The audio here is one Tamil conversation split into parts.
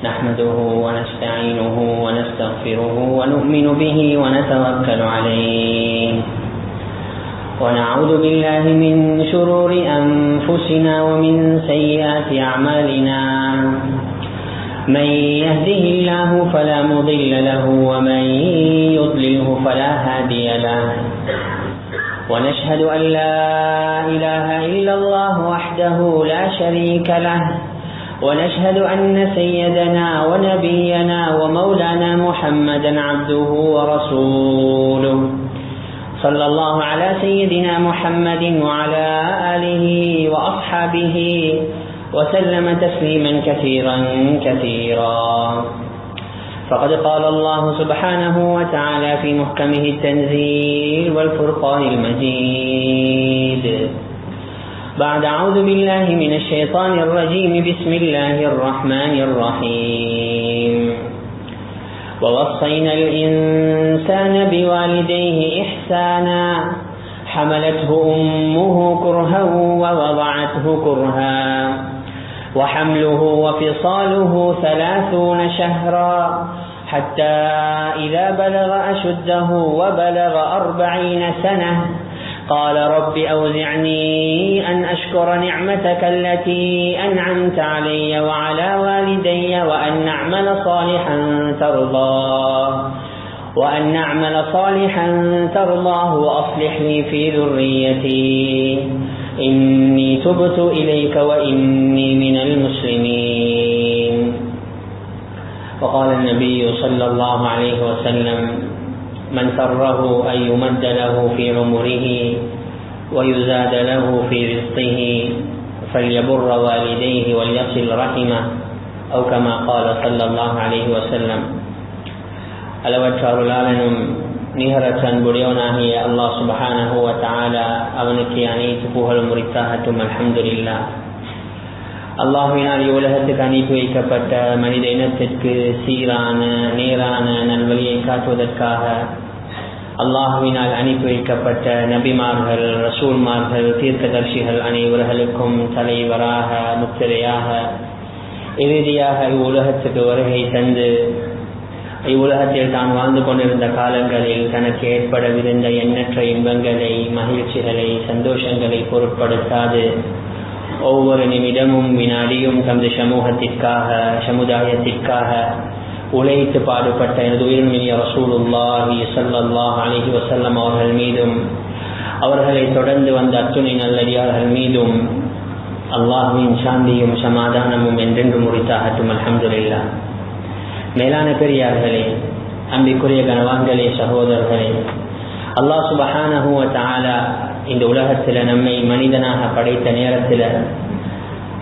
نحمده ونستعينه ونستغفره ونؤمن به ونتوكل عليه ونعوذ بالله من شرور أنفسنا ومن سيئات أعمالنا من يهده الله فلا مضل له ومن يضلله فلا هادي له ونشهد أن لا إله إلا الله وحده لا شريك له ونشهد أن سيدنا ونبينا ومولانا محمدا عبده ورسوله صلى الله على سيدنا محمد وعلى آله وأصحابه وسلم تسليما كثيرا كثيرا. فقد قال الله سبحانه وتعالى في محكمه التنزيل والفرقان المجيد بعد أعوذ بالله من الشيطان الرجيم بسم الله الرحمن الرحيم ووصينا الإنسان بوالديه إحسانا حملته أمه كرها ووضعته كرها وحمله وفصاله 30 شهرا حتى إذا بلغ أشده وبلغ 40 سنة قال رب أوزعني أن أشكر نعمتك التي أنعمت علي وعلى والدي وأن أعمل صالحا ترضاه وأصلح لي في ذريتي إني تبت إليك وإني من المسلمين. وقال النبي صلى الله عليه وسلم من سره أن يمد له في عمره ويزاد له في رزقه فليبر والديه وليصل رحمه أو كما قال صلى الله عليه وسلم. அளவற்ற அருளாளனும் நிகரற்ற அன்புடையவனாகிய அல்லாஹ் சுப்ஹானஹு வ தஆலா அவனுக்கு அனைத்து புகழும் உரித்தாகட்டும். அல்ஹம்துலில்லாஹ். அல்லாஹ்வினால் உலகத்துக்கு அனுப்பி வைக்கப்பட்ட மனித இனத்திற்கு சீரான நேரான நல்வழியை காட்டுவதற்காக அல்லாஹ்வினால் அனுப்பி வைக்கப்பட்ட நபிமார்கள், ரசூல்மார்கள், தீர்க்கதர்சிகள் அனைவர்களுக்கும் தலைவராக முத்திரையாக இறுதியாக இவ்வுலகத்துக்கு வருகை தந்து இவ்வுலகத்தில் தான் வாழ்ந்து கொண்டிருந்த காலங்களில் தனக்கு ஏற்படவிருந்த எண்ணற்ற இன்பங்களை, மகிழ்ச்சிகளை, சந்தோஷங்களை பொருட்படுத்தாது ஒவ்வொரு நிமிடமும் வினாடியும் தமது சமூகத்திற்காக சமுதாயத்திற்காக உழைத்து பாடுபட்ட எனது உயிர்மினிய ரசூலுல்லாஹி ஸல்லல்லாஹு அலைஹி வஸல்லம் அவர்கள் மீதும் அவர்களை தொடர்ந்து வந்த அத்துணை நல்லடியார்கள் மீதும் அல்லாஹ்வின் சாந்தியும் சமாதானமும் என்றென்றும் உரித்தாகட்டும். அல்ஹம்துலில்லாஹ். மேலான பெரியார்களே, அன்பிற்குரிய கனவான்களே, சகோதரர்களே, அல்லாஹ் சுப்ஹானஹு வ தஆலா இந்த உலகத்தில் நம்மை மனிதனாக படைத்த நேரத்தில்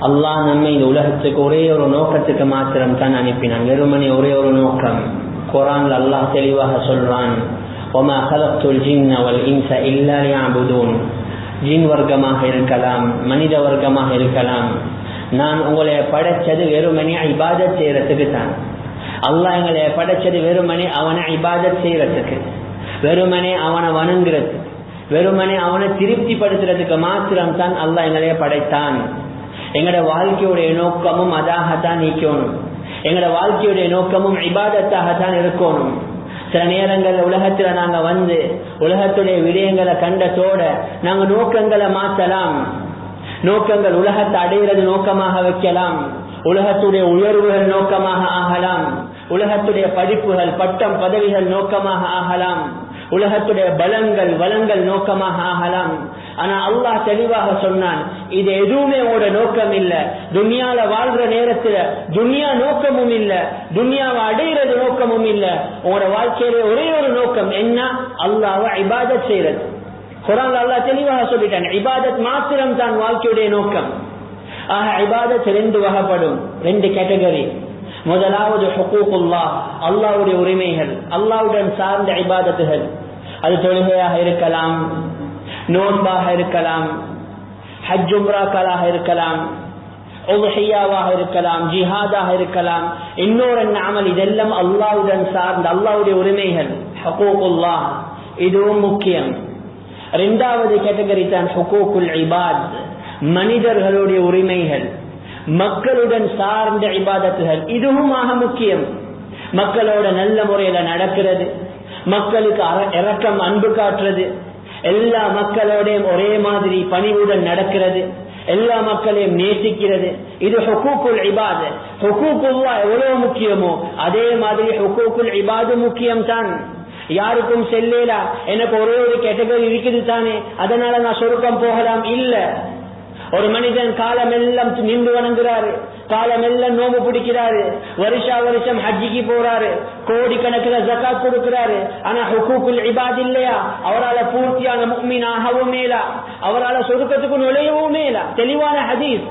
அல்லாஹ் நம்மை இந்த உலகத்துக்கு ஒரே ஒரு நோக்கத்துக்கு மாத்திரம் தான் அனுப்பினான். வெறுமனே ஒரே ஒரு நோக்கம். குர்ஆன்ல அல்லாஹ் தெளிவாக சொல்றான், வமா கலக்துல் ஜின்ன வல் இன்ஸ இல்லா லியஅபுதூன். ஜின் வர்க்கமாக இருக்கலாம், மனித வர்க்கமாக இருக்கலாம், நான் உங்களை படைச்சது வெறுமனே இபாதத் செய்யறதுக்கு தான். அல்லாஹ் எங்களை படைச்சது வெறுமனே அவனை இபாதத் செய்யறதுக்கு, வெறுமனே அவனை வணங்குறது, வெறுமனே அவனை திருப்திப்படுத்துறதுக்கு மாத்திரம் தான் அல்லாஹ் எங்களைய படைத்தான். எங்களோட வாழ்க்கையுடைய நோக்கமும் அதாகத்தான் நீக்கணும். எங்களோட வாழ்க்கையுடைய நோக்கமும் இபாதத்தாகத்தான் இருக்கணும். சில நேரங்கள் உலகத்துல நாங்க வந்து உலகத்துடைய விடயங்களை கண்டதோட நாங்க நோக்கங்களை மாற்றலாம். நோக்கங்கள் உலகத்தை அடைகிறது நோக்கமாக வைக்கலாம், உலகத்துடைய உயர்வுகள் நோக்கமாக ஆகலாம், உலகத்துடைய படிப்புகள், பட்டம், பதவிகள் நோக்கமாக ஆகலாம், உலகத்துடைய பலங்கள், வளங்கள் நோக்கமாக ஆகலாம். ஆனா அல்லாஹ் தெளிவாக சொன்னான், இது எதுவுமே உங்களோட நோக்கம் இல்ல. துனியால வாழ்ற நேரத்துல துனியா நோக்கமும் இல்ல, துனியாவை அடைகிறது நோக்கமும் இல்ல. உங்களோட வாழ்க்கையில ஒரே ஒரு நோக்கம் என்ன? அல்லாஹ்வை இபாதத் செய்யறது. குர்ஆன்ல அல்லாஹ் தெளிவாக சொல்லிட்டான், இபாதத் மாத்திரம் தான் வாழ்க்கையுடைய நோக்கம். ஆக இபாதத் 2 வகைப்படும், 2 கேட்டகரி. முதலாவது ஹுகூகுல்லாஹ், அல்லாஹ்வுடைய உரிமைகள், அல்லாஹ்வுடன் சார்ந்த இபாதத்துகள். அது தொழுகையாக இருக்கலாம், நோன்பாக இருக்கலாம், ஹஜ் உம்ராக்களாக இருக்கலாம், உதுஹியாவாக இருக்கலாம், ஜிஹாதாக இருக்கலாம், இன்னொரு அமல். இதெல்லாம் அல்லாஹ்வுடன் சார்ந்த அல்லாஹ்வுடைய உரிமைகள், ஹுகூகுல்லாஹ். இதுவும் முக்கியம். இரண்டாவது கேட்டகரி தான் ஹுகூகுல் இபாத், மனிதர்களுடைய உரிமைகள். மக்களுடன் சார்ந்த இபாதத்துகள் இதுவும் ஆக முக்கியம். மக்களோட நல்ல முறையில நடக்கிறது, மக்களுக்கு இரக்கம் அன்பு காட்டுறது, எல்லா மக்களோடையும் ஒரே மாதிரி பணிவுடன் நடக்கிறது, எல்லா மக்களையும் நேசிக்கிறது. இது ஹுகூக்குல் இபாத். ஹுகூக்குல்லாஹ் எவ்வளவு முக்கியமோ அதே மாதிரி ஹுகூக்குல் இபாத் முக்கியம் தான். யாருக்கும் செல்லேலா எனக்கு ஒரே ஒரு கேட்டகரி இருக்குது தானே அதனால நான் சொர்க்கம் போகலாம் இல்ல. ஒரு மனிதன் காலமெல்லாம் நின்று வணங்குறாரு, காலமெல்லாம் நோம்பு பிடிக்கிறாரு, வருஷம் ஹஜ்ஜிக்கு போறாரு, கோடிக்கணக்கில் ஜகாத் கொடுக்கிறாரு, ஆனா ஹுகூக்குல் இபாத் இல்லையா, அவரால் பூர்த்தியான முஃமினாகவும் மேலா, அவரால் சொர்க்கத்துக்கு நுழையவும் மேலா. தெளிவான ஹதீஸ்.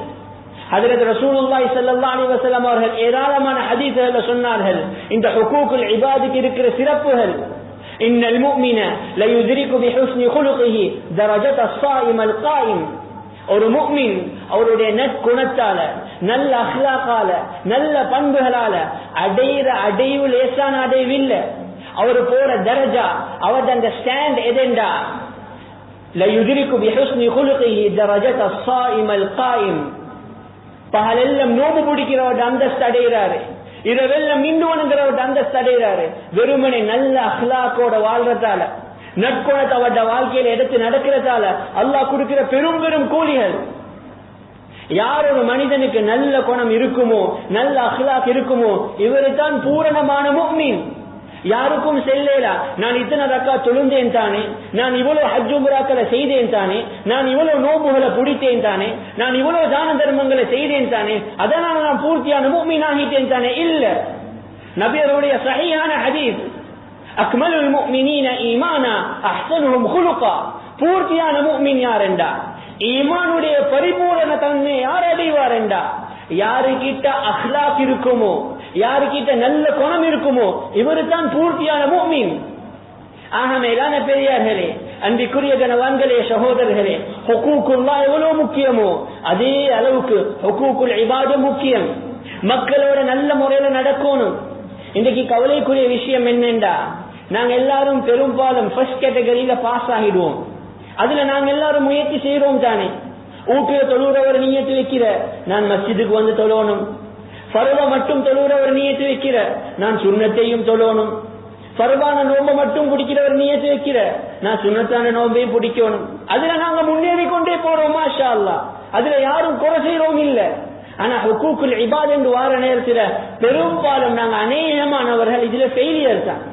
ஹஜ்ரத் ரசூலுல்லாஹி ஸல்லல்லாஹு அலைஹி வஸல்லம் அவர்கள் ஏராளமான ஹதீஸ்களை சொன்னார்கள் இந்த ஹுகூக்குல் இபாதுக்கு இருக்கிற சிறப்புகள். இன்னல் முஃமின லா யுத்ரிகு பிஹுஸ்னி குலுகிஹி தரஜத ஸாயிமல் காயிம். ஒரு முஃமின் அவருடைய நற்குணத்தால, நல்ல அஹ்லாகால, நல்ல பண்புகளால அடைவு லேசான அடைவு இல்ல. அவர் போற தரஜா, அவர் அந்த ஸ்டாண்ட் எதெண்டா லா யுத்ரிகு பிஹுஸ்னி குலுகிஹி தரஜத ஸாயிமல் காயிம். பகலெல்லாம் நோம்பு பிடிக்கிறவர்கிட்ட அந்தஸ்து அடைகிறாரு, இரவெல்லாம் மிண்டு வணங்குறவர்கிட்ட அந்தஸ்து அடைகிறாரு. வெறுமனை நல்ல அஹ்லாக்கோட வாழ்றதால, நற்குணத்தை அவருடைய வாழ்க்கையில எடுத்து நடக்கிறதால அல்லாஹ் கொடுக்கிற பெரும் பெரும் கூலிகள். யார் ஒரு மனிதனுக்கு நல்ல குணம் இருக்குமோ, நல்ல அஹ்லாக் இருக்குமோ, இவரு தான் பூரணமான முஃமின். யாருக்கும் செல்லேலா நான் இத்தனை ரக்கா தொழுந்தேன் தானே, நான் இவ்வளவு ஹஜ் உம்ராக்களை செய்தேன் தானே, நான் இவ்வளவு நோம்புகளை பிடித்தேன் தானே, நான் இவ்வளவு தான தர்மங்களை செய்தேன் தானே, அதனால நான் பூர்த்தியான முஃமின் ஆகிட்டேன் தானே இல்ல. நபியருடைய சஹீஹான ஹதீஸ் அக்மலுல் முஃமினீன ஈமானா அஹ்ஸனுஹும் குலுகா. பூர்த்தியான முஃமின் யார் என்றா, ஈமானுடைய பரிபூரண தன்மை யார் அடைவார் என்றா, யாருக்கிட்ட அஹ்லாக் இருக்குமோ, யாருக்கிட்ட நல்ல குணம் இருக்குமோ இவரு தான் பூர்த்தியான முஃமின். ஆக மேலான பெரியார்களே, அன்பிற்குரிய கனவான்களே, சகோதரர்களே, ஹுகூக்குல்லாஹ் எவ்வளவு முக்கியமோ அதே அளவுக்கு ஹுகூக்குல் இபாத் முக்கியம். மக்களோட நல்ல முறையில நடக்கணும். இன்றைக்கு கவலைக்குரிய விஷயம் என்னென்றா, நாங்க எல்லாரும் பெரும்பாலும் ஃபர்ஸ்ட் கேட்டகரியில பாஸ் ஆகிடுவோம். அதுல நாங்க எல்லாரும் முயற்சி செய்யறோம் தானே. ஊட்டுல தொழுறவர் நியத்து வைக்கிற நான் மஸ்ஜிதுக்கு வந்து தொழணும், ஃபர்வ மட்டும் தொழுகிறவர் நியத்து வைக்கிற நான் சுன்னத்தையும் தொழணும், ஃபர்வான நோம்பை மட்டும் பிடிக்கிறவர் நியத்து வைக்கிற நான் சுன்னத்தான நோம்பையும் பிடிக்கணும். அதுல நாங்க முன்னேறி கொண்டே போறோம் மாஷா அல்லாஹ். அதுல யாரும் குறை செய்யறோம் இல்ல. ஆனா ஹுகூக்குல் இபாத் என்று வார நேரத்தில் பெரும்பாலும் நாங்க அநேகமானவர்கள் இதுல ஃபெயிலியர் தான்.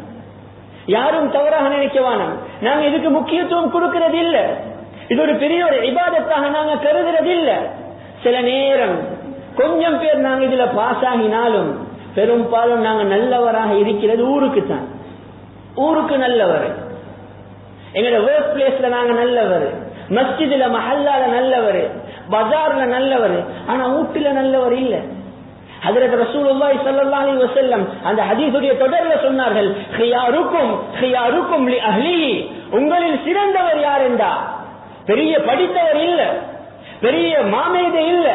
யாரும் தவறாக நினைக்கவானம், நாங்க இதுக்கு முக்கியத்துவம் கொடுக்கிறது இல்ல, இது ஒரு பெரிய ஒரு இபாதத்தாக நாங்க கருதுறது இல்ல. சில நேரம் கொஞ்சம் பேர் நாங்க இதுல பாஸ் ஆகினாலும் பெரும்பாலும் நாங்க நல்லவராக இருக்கிறது ஊருக்கு தான். ஊருக்கு நல்லவர், எங்களோட ஒர்க் பிளேஸ்ல நாங்க நல்லவர், மஸ்ஜிதுல மஹல்லால நல்லவர், பஜார்ல நல்லவர், ஆனா வீட்டுல நல்லவர் இல்ல. ஹஜ்ரத் ரசூலுல்லாஹி ஸல்லல்லாஹு அலைஹி வஸல்லம் அந்த ஹதீஸுடைய தொடர்ல சொன்னார்கள், ஹியாருக்கும் லி அஹ்லிஹி, உங்களில் சிறந்தவர் யார் என்றா, பெரிய படித்தவர் இல்ல, பெரிய மாமேதை இல்ல,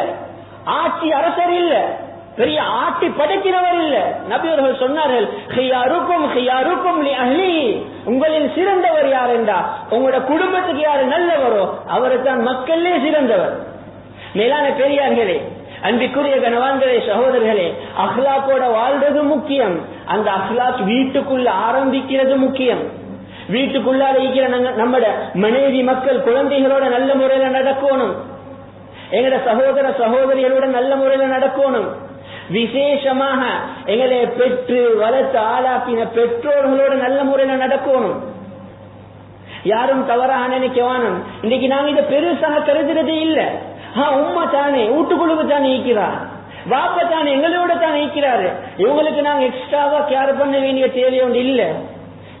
ஆட்சி அரசர் இல்ல, பெரிய ஆட்சி படைக்கிறவர் இல்ல. நபி அவர்கள் சொன்னார்கள், ஹியாருக்கும் லி அஹ்லிஹி, உங்களில் சிறந்தவர் யார் என்றா உங்களோட குடும்பத்துக்கு யாரு நல்லவரோ அவரை தான் மக்களே சிறந்தவர். மேலான பெரியார்களே, அன்பிற்குரிய கனவான்களே, சகோதரர்களே, அஹ்லாக்கோட வாழ்றது முக்கியம். அந்த அஹ்லாக் வீட்டுக்குள்ள ஆரம்பிக்கிறது முக்கியம். வீட்டுக்குள்ளார இருக்கிற நம்மட மனைவி மக்கள் குழந்தைகளோட நல்ல முறையில நடக்கணும், எங்கட சகோதர சகோதரிகளோட நல்ல முறையில நடக்கணும். விசேஷமாக எங்களை பெற்று வளர்த்து ஆளாக்கின பெற்றோர்களோட நல்ல முறையில நடக்கணும். யாரும் தவறாக நினைக்கவானும். இன்னைக்கு நாங்க இதை பெருசாக கருதுறதே இல்ல. உம்மா தானே வீட்டுக்குழுக்கு தானே இருக்கிறார், வாப்பா தானே எங்களோட தானே இருக்கிறாரு, இவங்களுக்கு நாங்க எக்ஸ்ட்ராவா கேர் பண்ண வேண்டிய தேவையோடு இல்ல.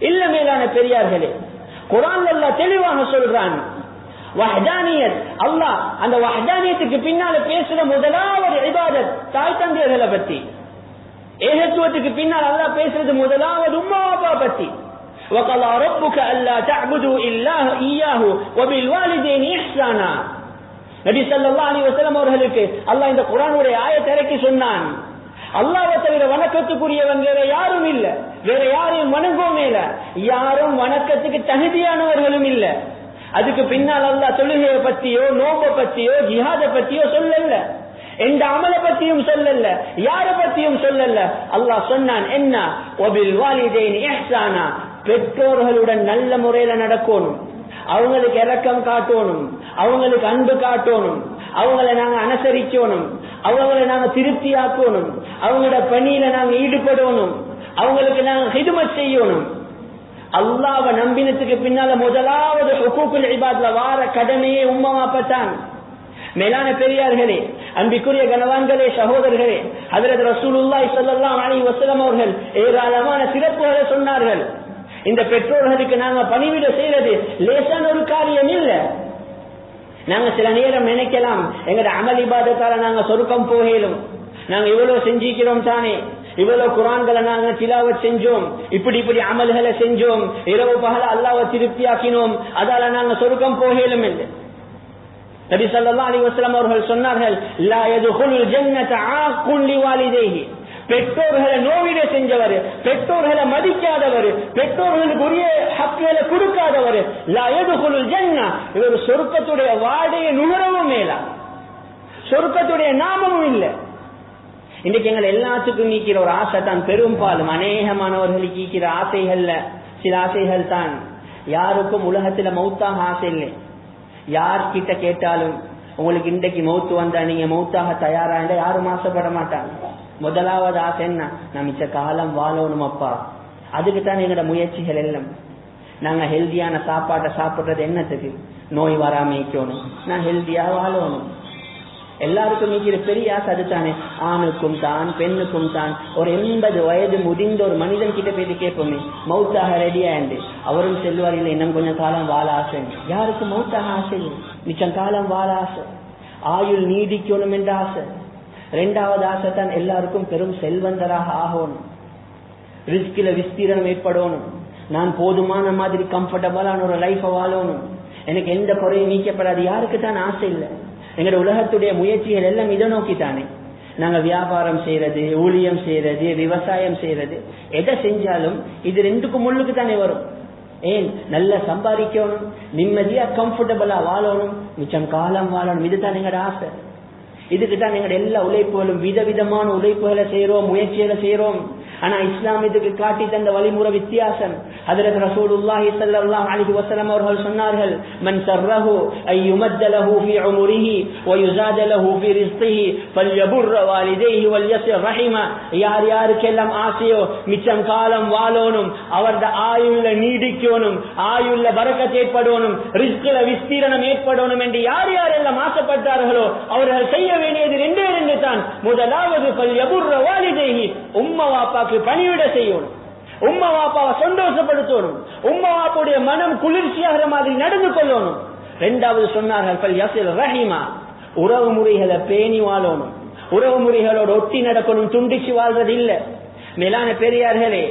இல்ல மேலான பெரியார்களே, குர்ஆன்ல அல்லாஹ் தெளிவாக சொல்றான் வஹ்தானியத். அல்லாஹ் அந்த வஹ்தானியத்துக்கு பின்னால பேசுற முதலாவது இபாதத் தாய் தந்தையர்களை பத்தி. ஏகத்துவத்துக்கு பின்னால் அல்லாஹ் பேசுறது முதலாவது உம்மா வாப்பா பத்தி. وَقَضَى رَبُّكَ أَلَّا تَعْبُدُوا إِلَّا إِيَّاهُ وَبِالْوَالِدَيْنِ إِحْسَانًا. நபி ஸல்லல்லாஹு அலைஹி வஸல்லம் அவர்களுக்கு அல்லாஹ் இந்த குர்ஆனுடைய ஆயத்தை இறக்கி சொன்னான், அல்லாஹ்வை தவிர வணக்கத்துக்குரியவன் வேற யாரும் இல்ல, வேற யாரையும் வணங்கவும் இல்ல, யாரும் வணக்கத்துக்கு தகுதியானவர்களும் இல்ல. அதுக்கு பின்னால் அல்லாஹ் தொழுகையை பத்தியோ நோம்பை பத்தியோ ஜிஹாத பத்தியோ சொல்லல. எந்த அமலை பத்தியும் சொல்லல, யார பத்தியும் சொல்லல. அல்லாஹ் சொன்னான் என்ன, வபில் வாலிதைனி இஹ்சானா, பெற்றோர்களுடன் நல்ல முறையில நடக்கணும், அவங்களுக்கு இரக்கம் காட்டணும், அவங்களுக்கு அன்பு காட்டணும், அவங்களை நாங்க அனுசரிக்கணும், அவங்களை நாங்க திருப்தியாக்கணும், அவங்களோட பணியில நாங்க ஈடுபடணும், அவங்களுக்கு நாங்க ஹிதுமத் செய்யணும். அல்லாஹ்வை நம்பினத்துக்கு பின்னால முதலாவது ஹுகூக்குல் இபாத்ல வார கடமையே உம்மா வாப்பத்தான். மேலான பெரியார்களே, அன்பிற்குரிய கனவான்களே, சகோதரர்களே, ஹஜ்ரத் ரசூலுல்லாஹி ஸல்லல்லாஹு அலைஹி வஸல்லம் அவர்கள் ஏராளமான சிறப்புகளை சொன்னார்கள். இந்த பெற்றோர்களுக்கு நாங்க பணிவிட செய்யறது லேசான ஒரு காரியம் இல்ல. நாங்க சில நேரம் நினைக்கலாம், எங்கட அமல் இபாதத்தால நாங்க சொர்க்கம் போகலும், நாங்க இவ்வளவு செஞ்சிக்கிறோம் தானே, இவ்வளவு குர்ஆன்களை நாங்க திலாவத் செஞ்சோம், இப்படி அமல்களை செஞ்சோம், இரவு பகல அல்லாஹ்வை திருப்தியாக்கினோம், அதால நாங்க சொர்க்கம் போகலும் என்று நபி ஸல்லல்லாஹு அலைஹி வஸல்லம் அவர்கள் சொன்னார்கள், லா யதுகுலுல் ஜன்னத ஆக்குன் லிவாலிதைஹி, பெற்றோர்களை நோவிட செஞ்சவர், பெற்றோர்களை மதிக்காதவர், பெற்றோர்களுக்கு உரிய ஹக்குகளை கொடுக்காதவர், லா யதுகுலுல் ஜன்னah, இவர் சொர்க்கத்துடைய வாடையை நுகரவும் மேலா, சொர்க்கத்துடைய நாமமும் இல்லை. இன்றைக்கு எங்கள் எல்லாத்துக்கும் நீக்கிற ஒரு ஆசை தான், பெரும்பாலும் அநேகமானவர்களுக்கு நீக்கிற ஆசைகள்ல சில ஆசைகள் தான். யாருக்கும் உலகத்துல மௌத்தாக ஆசை இல்லை. யார்கிட்ட கேட்டாலும் உங்களுக்கு இன்றைக்கு மௌத்து வந்தா நீங்க மௌத்தாக தயாரா இல்ல, யாரும் ஆசைப்பட மாட்டாங்க. முதலாவது ஆசை என்ன, நான் மிச்ச காலம் வாழணும் அப்பா. அதுக்குத்தான் எங்களோட முயற்சிகள் எல்லாம். நாங்க ஹெல்தியான சாப்பாட்டை சாப்பிடுறது என்னத்துக்கு, நோய் வராம இருக்கணும், நான் ஹெல்தியா வாழணும். எல்லாருக்கும் இருக்கிற பெரிய ஆசை அதுதானே. ஆணுக்கும் தான் பெண்ணுக்கும் தான். ஒரு 80 வயது முதிர்ந்த ஒரு மனிதன் கிட்ட போயிட்டு கேட்போமே, மௌத்தாக ரெடியா என்று, அவரும் செல்வார் இல்லை இன்னும் கொஞ்சம் காலம் வாழ ஆசை. யாருக்கு மௌத்தாக ஆசை இல்லை, மிச்சம் காலம் வாழ ஆசை, ஆயுள் நீடிக்கணும் என்ற ஆசை. இரண்டாவது ஆசை தான் எல்லாருக்கும் பெரும் செல்வந்தராக ஆகணும், ரிஸ்கில விஸ்தீரணம் ஏற்படணும், நான் போதுமான மாதிரி கம்ஃபர்டபுளான ஒரு லைஃப வாழணும், எனக்கு எந்த குறையும் நீக்கப்படாது. யாருக்கு தான் ஆசை இல்லை? எங்களோட உலகத்துடைய முயற்சிகள் எல்லாம் இதை நோக்கித்தானே. நாங்க வியாபாரம் செய்யறது, ஊழியம் செய்யறது, விவசாயம் செய்யறது, எதை செஞ்சாலும் இது ரெண்டுக்கும் முள்ளுக்கு தானே வரும். ஏன், நல்லா சம்பாதிக்கணும், நிம்மதியா கம்ஃபர்டபுளா வாழணும், மிச்சம் காலம் வாழணும், இதுதான் எங்களோட ஆசை. இதுக்குதான் எங்களோட எல்லா உழைப்புகளும், விதவிதமான உழைப்புகளை செய்யறோம், முயற்சிகளை செய்யறோம். ஆனா இஸ்லாம் இதுக்கு காட்டி தந்த வழிமுறை வித்தியாசம். ஹஜ்ரத் ரசூலுல்லாஹி ஸல்லல்லாஹு அலைஹி வஸல்லம் அவர்கள் சொன்னார்கள், மன் சர்ரஹு ஐ யுமத்த லஹு ஃபீ உம்ரிஹி வ யுஸாத லஹு ஃபீ ரிஸ்கிஹி ஃபல்யபுர் வாலிதைஹி வல்யஸிர் ரஹிமா. யார் யாருக்கெல்லாம் ஆசையோ மிச்சம் காலம் வாழணும், அவரது ஆயுள்ல நீடிக்கணும், ஆயுள்ல பரக்கத் ஏற்படணும், ரிஸ்கில விஸ்தீரணம் ஏற்படணும் என்று யார் யாரெல்லாம் ஆசைப்பட்டார்களோ அவர்கள் செய்ய வேண்டியது ரெண்டே ரெண்டு தான். முதலாவது ஃபல்யபுர் வாலிதைஹி, உம்மா வாப்பாக்கு பணிவிட செய்யணும், உம்மா வாப்பாவை சந்தோஷப்படுத்தணும், உம்மா வாப்பாவுடைய மனம் குளிர்ச்சியாகிற மாதிரி நடந்து கொள்ளணும். இரண்டாவது சொன்னார்கள் ஃபல்யஸிர் ரஹிமா, உறவு முறைகளை பேணி வாழணும், உறவு முறைகளோடு ஒட்டி நடக்கணும், துண்டிச்சு வாழ்றது இல்ல. மேலான பெரியார்களே,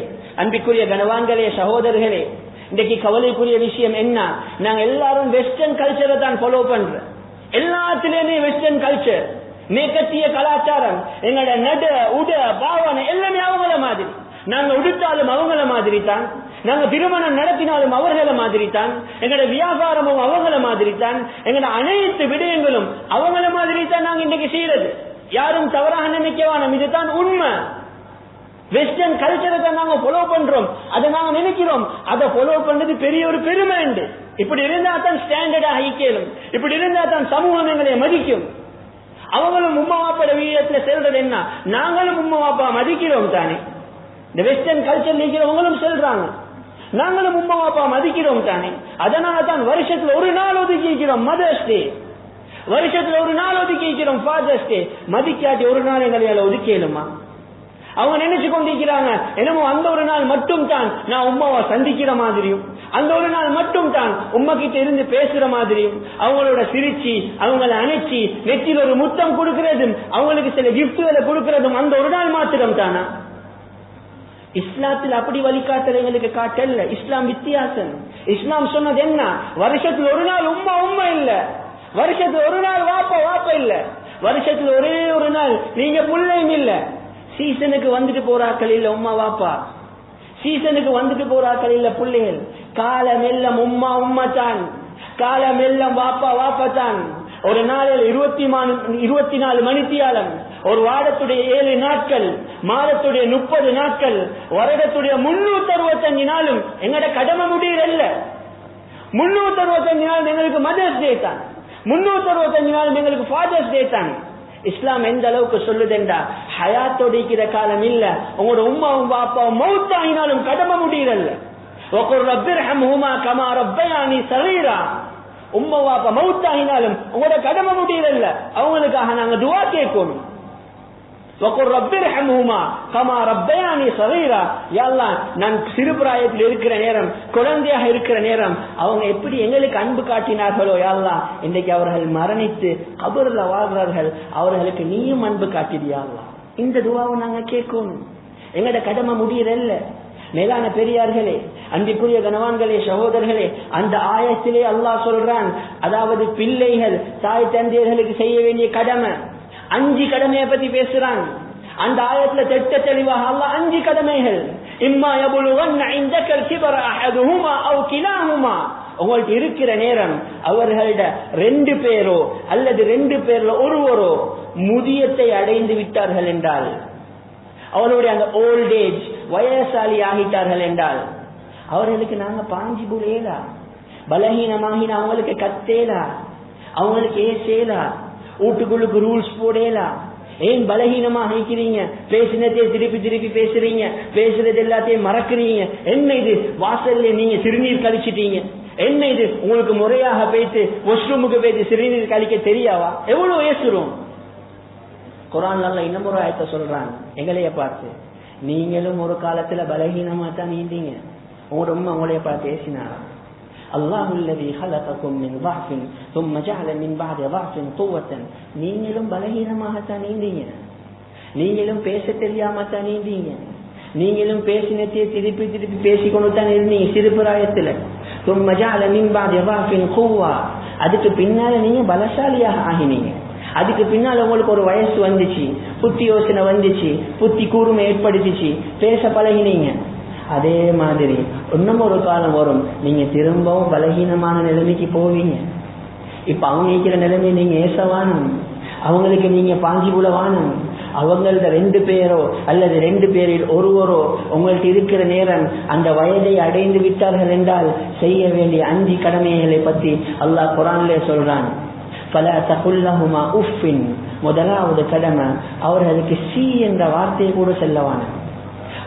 அன்பிற்குரிய கனவான்களே, சகோதரர்களே, இன்றைக்கு கவலைக்குரிய விஷயம் என்ன, நாங்க எல்லாரும் வெஸ்டர்ன் கல்ச்சரை தான் ஃபாலோ பண்றோம். எல்லாத்திலுமே வெஸ்டர்ன் கல்ச்சர், மேற்கத்திய கலாச்சாரம், எங்களோட நட உட பாவனை எல்லாமே அவங்கள மாதிரி. நாங்க உடுத்தாலும் அவங்கள மாதிரி தான், நாங்க திருமணம் நடத்தினாலும் அவர்கள மாதிரி தான், எங்களோட வியாபாரமும் அவங்கள மாதிரி தான், எங்களோட அனைத்து விடயங்களும் அவங்கள மாதிரி தான் நாங்க இன்றைக்கு செய்யறது. யாரும் தவறாக நினைக்கவானோம், இதுதான் உண்மை. வெஸ்டர்ன் கல்ச்சரை தான் நாங்க ஃபாலோ பண்றோம், அதை நாங்க நினைக்கிறோம், அதை ஃபாலோ பண்றது பெரிய ஒரு பெருமை உண்டு. இப்படி இருந்தா தான் ஸ்டாண்டர்டா ஐக்கியம், இப்படி இருந்தா தான் சமூகம் எங்களை மதிக்கும். அவங்களும் உம்மா வாப்பாட வீரத்துல செல்றது என்ன, நாங்களும் உம்மா வாப்பா மதிக்கிறோம் தானே. இந்த வெஸ்டர்ன் கல்ச்சர் நீக்கிறவங்களும் செல்றாங்க, நாங்களும் உம்மா வாப்பா மதிக்கிறோம் தானே. அதனால தான் வருஷத்துல ஒரு நாள் ஒதுக்கிக்கிறோம் மதர்ஸ் டே, வருஷத்துல ஒரு நாள் ஒதுக்கிக்கிறோம் ஃபாதர்ஸ் டே. மதிக்காட்டி ஒரு நாள் எங்களையால ஒதுக்கலுமா? அவங்க நினைச்சு கொண்டிருக்கிறாங்க என்னமோ அந்த ஒரு நாள் மட்டும் தான் நான் உம்மாவை சந்திக்கிற மாதிரியும், அந்த ஒரு நாள் மட்டும் தான் உம்மா கிட்ட இருந்து பேசுற மாதிரியும், அவங்களோட சிரிச்சு அவங்களை அணைச்சி நெற்றியில் ஒரு முத்தம் கொடுக்கிறதும், அவங்களுக்கு சில கிஃப்ட்களை கொடுக்கிறதும் அந்த ஒரு நாள் மாத்திரம் தானா? இஸ்லாத்தில் அப்படி வழிகாட்டல் எங்களுக்கு காட்டல. இஸ்லாம் வித்தியாசம். இஸ்லாம் சொன்னது என்ன, வருஷத்துல ஒரு நாள் உம்மா உம்மா இல்ல, வருஷத்துல ஒரு நாள் வாப்பா வாப்பா இல்ல, வருஷத்துல ஒரே ஒரு நாள் நீங்க பிள்ளையும் இல்ல. சீசனுக்கு வந்துட்டு போறாக்கள் இல்ல உம்மா வாப்பா, சீசனுக்கு வந்துட்டு போறாக்கள் இல்ல பிள்ளைகள். காலம் எல்லாம் உம்மா உம்மா தான், காலம் எல்லாம் வாப்பா வாப்பா தான். ஒரு நாளில் 24 மணித்தியாலம், ஒரு வாரத்துடைய 7 நாட்கள், மாதத்துடைய 30 நாட்கள், வருடத்துடைய 365 நாளும் எங்கட கடமை முடியல. 365 நாள் எங்களுக்கு மதர்ஸ் டே தான், 365 நாள் எங்களுக்கு ஃபாதர்ஸ் டே தான். இஸ்லாம் எந்த அளவுக்கு சொல்லுதுண்டா, ஹயாத்தோட இருக்கிற காலம் இல்ல, உங்களோட உம்மாவும் பாப்பாவும் மௌத்தாயினாலும் கடமை முடியல. உம்மா பாப்பா மௌத்தாயினாலும் உங்களோட கடமை முடியல, அவங்களுக்காக நாங்க துஆ கேட்கணும். நான் சிறுபிராயத்தில் இருக்கிற நேரம், குழந்தையாக இருக்கிற நேரம் அவங்க எப்படி எங்களுக்கு அன்பு காட்டினார்களோ யாழ்லா, இன்றைக்கு அவர்கள் மரணித்து கபர்ல வாழ்கிறார்கள், அவர்களுக்கு நீயும் அன்பு காட்டிடியாள்லா. இந்த துஆவை நாங்க கேட்கணும். எங்கட கடமை முடியல. மேலான பெரியார்களே, அன்பிற்குரிய கனவான்களே, சகோதரர்களே, அந்த ஆயத்திலே அல்லாஹ் சொல்றான், அதாவது பிள்ளைகள் தாய் தந்தையர்களுக்கு செய்ய வேண்டிய கடமை, 5 கடமையை பத்தி பேசுறான். அந்த ஆயத்துல திட்ட தெளிவாக அல்லாஹ் 5 கடமைகள், இம்மா யபுலுகன்ன இந்தக்கல் கிபர அஹதுஹுமா அவ் கிலாஹுமா, உங்களுக்கு இருக்கிற நேரம் அவர்களோட 2 பேரோ அல்லது 2 பேர்ல ஒருவரோ முதியத்தை அடைந்து விட்டார்கள் என்றால், அவர்களுடைய அந்த ஓல்ட் ஏஜ் வயசாலி ஆகிட்டார்கள் என்றால், அவர்களுக்கு நாங்க பாஞ்சி புலேலா, பலகீனமாகின அவங்களுக்கு கத்தேலா, அவங்களுக்கு ஏசேலா, வீட்டுக்குள்ளுக்கு ரூல்ஸ் போடேலா. ஏன் பலகீனமாக இருக்கிறீங்க, பேசினதே திருப்பி திருப்பி பேசுறீங்க, பேசுறது எல்லாத்தையும் மறக்கிறீங்க, என்ன இது வாசல்ல நீங்க சிறுநீர் கழிச்சிட்டீங்க, என்ன இது உங்களுக்கு முறையாக போயிட்டு வாஷ்ரூமுக்கு போயிட்டு சிறுநீர் கழிக்க தெரியாவா, எவ்வளவு ஏசுறோம். குர்ஆன்ல அல்லாஹ் இன்னும் ஒரு ஆயத்தை சொல்றான் எங்களைய பார்த்து, நீங்களும் ஒரு காலத்துல பலகீனமா தான் இருந்தீங்க, உங்களோட உம்மா உங்களைய பார்த்து ஏசினாரா. அல்லாஹுல்லதி ஹலககும் மின் ضعஃபின் ثم جعل من بعد ضعف قوة, நீங்களும் பலகீனமாகத்தான் இருந்தீங்க, நீங்களும் பேச தெரியாமத்தான் இருந்தீங்க, நீங்களும் பேசினத்தையே திருப்பி திருப்பி பேசிக்கொண்டு தான் இருந்தீங்க சிறுபிராயத்துல. ثم جعل من بعد ضعف قوة, அதுக்கு பின்னால நீங்க பலசாலியாக ஆகினீங்க. அதுக்கு பின்னால உங்களுக்கு ஒரு வயசு வந்துச்சு, புத்தி யோசனை வந்துச்சு, புத்தி கூர்மை ஏற்படுத்திச்சு, பேச பழகினீங்க. அதே மாதிரி இன்னும் ஒரு காலம் வரும், நீங்க திரும்பவும் பலகீனமான நிலைமைக்கு போவீங்க. இப்ப அவங்க இருக்கிற நிலைமை நீங்க ஏசவானும், அவங்களுக்கு நீங்க பாஞ்சி புலவானும். அவங்கள 2 பேரோ அல்லது 2 பேரில் ஒருவரோ உங்களுக்கு இருக்கிற நேரம் அந்த வயதை அடைந்து விட்டார்கள் என்றால் செய்ய வேண்டிய 5 கடமைகளை பத்தி அல்லாஹ் குர்ஆனிலே சொல்றான். ஃபலா தகுல்லஹுமா உஃபின், முதலாவது கடமை அவர்களுக்கு சி என்ற வார்த்தையை கூட சொல்லவான,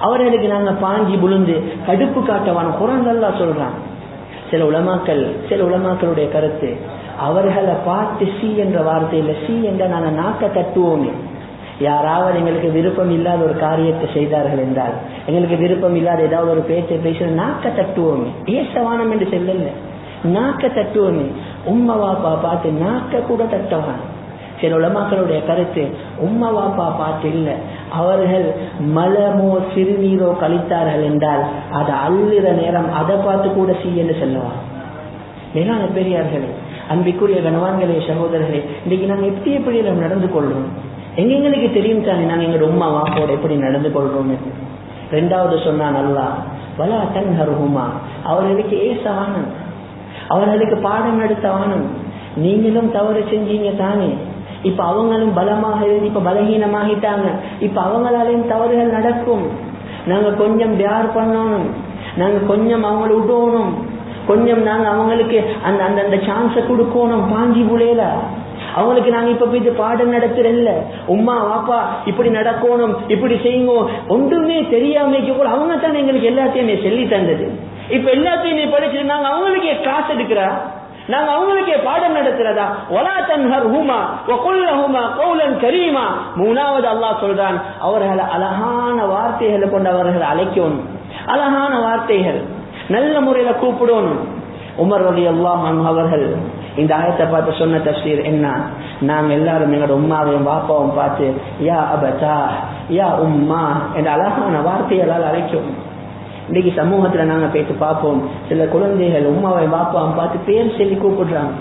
அவர்களுக்கு நாங்க பாஞ்சி புழுந்து கடுப்பு காட்டவான. குர்ஆன் அல்லாஹ் சொல்றான். சில உலமாக்களுடைய கருத்து, அவர்களை பார்த்து சி என்ற வார்த்தையில சி என்ற நாங்க நாக்க தட்டுவோமே, யாராவது எங்களுக்கு விருப்பம் இல்லாத ஒரு காரியத்தை செய்தார்கள் என்றால், எங்களுக்கு விருப்பம் இல்லாத ஏதாவது ஒரு பேச்சை பேச நாக்க தட்டுவோமே, ஏசவானம் என்று செல்லல, நாக்க தட்டுவோமே. உம்மா வாப்பா பார்த்து நாக்க கூட தட்டவான். சில உலமாக்களுடைய கருத்து, உம்மா வாப்பா பார்த்து இல்ல, அவர்கள் மலமோ சிறுநீரோ கழித்தார்கள் என்றால் அதை அள்ளுற நேரம் அதை பார்த்து கூட என்று செல்லவான். மேலான பெரியார்களே, அன்பிற்குரிய கனவான்களே, சகோதரர்களே, இன்னைக்கு நாங்க எப்படி நடந்து கொள்றோம் எங்களுக்கு தெரியும் தானே, நாங்க எங்களோட உம்மா வாப்போட எப்படி நடந்து கொள்றோம். 2வது சொன்னான் அல்லாஹ், வலா தன்ஹர்ஹுமா, அவர்களுக்கு ஏசவானம், அவர்களுக்கு பாடம் நடத்தவானும். நீங்களும் தவறு செஞ்சீங்க தானே, இப்ப அவங்களும் பலமாக இருந்து இப்ப பலகீனமாகிட்டாங்க, இப்ப அவங்களாலையும் தவறுகள் நடக்கும். நாங்க கொஞ்சம் தியார் பண்ணணும், நாங்க கொஞ்சம் அவங்களை விடணும், கொஞ்சம் நாங்க அவங்களுக்கு அந்த அந்த சான்ஸ கொடுக்கணும். பாஞ்சி புலேல அவங்களுக்கு நாங்க இப்ப போயிட்டு பாடம் நடத்துறல்ல, உம்மா வாப்பா இப்படி நடக்கணும், இப்படி செய்யுங்க, ஒன்றுமே தெரியாமைக்கு கூட அவங்க தான் எங்களுக்கு எல்லாத்தையுமே சொல்லி தந்தது. இப்ப எல்லாத்தையுமே படிச்சுட்டு நாங்க அவங்களுக்கே கிளாஸ் எடுக்கிறா, நாங்க அவங்களுக்கே பாடம் நடத்துறதா. வலா தன்ஹர்ஹுமா வகுல் லஹுமா கௌலன் கரீமா. 3வது அல்லாஹ் சொல்றான், அவர்களை அழகான வார்த்தைகளை கொண்டு அவர்களை அழைக்கணும், அழகான வார்த்தைகள், நல்ல முறையில கூப்பிடணும். உமர் ரலியல்லாஹு அன்ஹு அவர்கள் இந்த ஆயத்தை பார்த்து சொன்ன தஃசீர் என்ன, நாங்க எல்லாரும் எங்களோட உம்மாவையும் பாப்பாவும் பார்த்து யா அபதா யா உம்மா என்ற அழகான வார்த்தைகளால் அழைக்கும். இன்னைக்கு சமூகத்துல நாங்க போயிட்டு பார்ப்போம், சில குழந்தைகள் உம்மாவையும் பாப்பாவும் பார்த்து பேர் சொல்லி கூப்பிடுறாங்க.